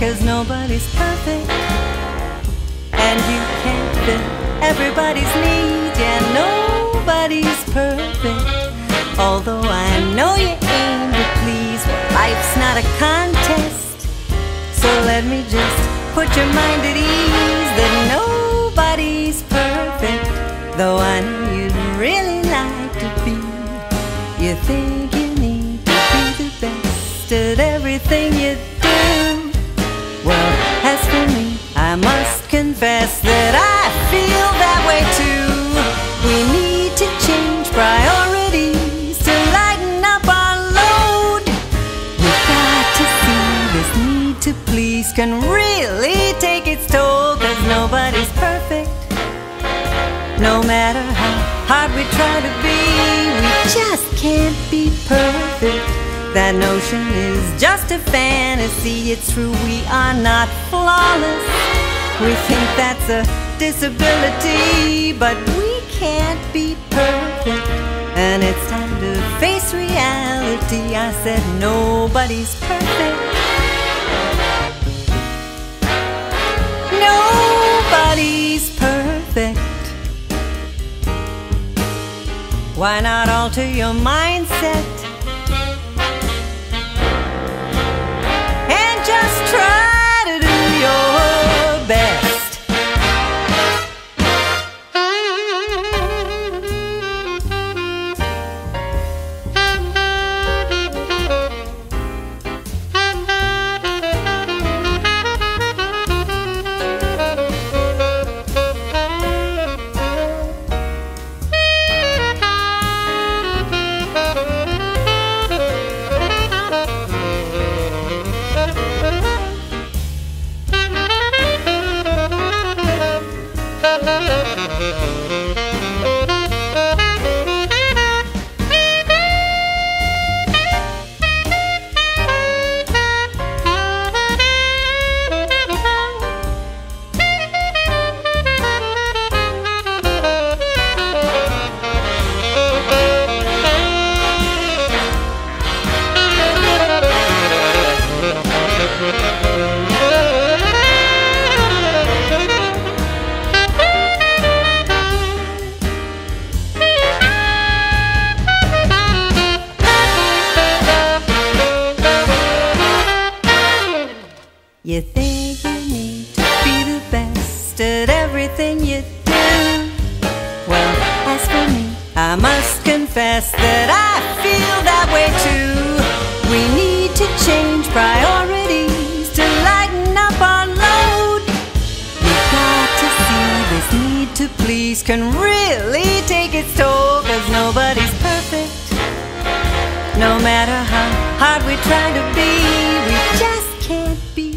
'cause nobody's perfect, and you can't fit everybody's needs. Yeah, nobody's perfect, although I know you aim to please. But life's not a contest, so let me just put your mind at ease that nobody's perfect, though I know you'd really like to be. You think you need to be the best at everything you do. Well, as for me, I must confess that I feel that way too. We need to change priorities to lighten up our load. We've got to see this need to please can really take its toll, 'cause nobody's perfect. No matter how hard we try to be, we just can't be perfect. That notion is just a fantasy. It's true, we are not flawless. We think that's a disability, but we can't be perfect, and it's time to face reality. I said nobody's perfect. Nobody's perfect. Why not alter your mindset and just try to do your best? You think you need to be the best at everything you do. Well, as for me, I must confess that I feel that way too. We need to change priorities to lighten up our load. We've got to see this need to please can really take its toll, 'cause nobody's perfect. No matter how hard we try to be, we just can't be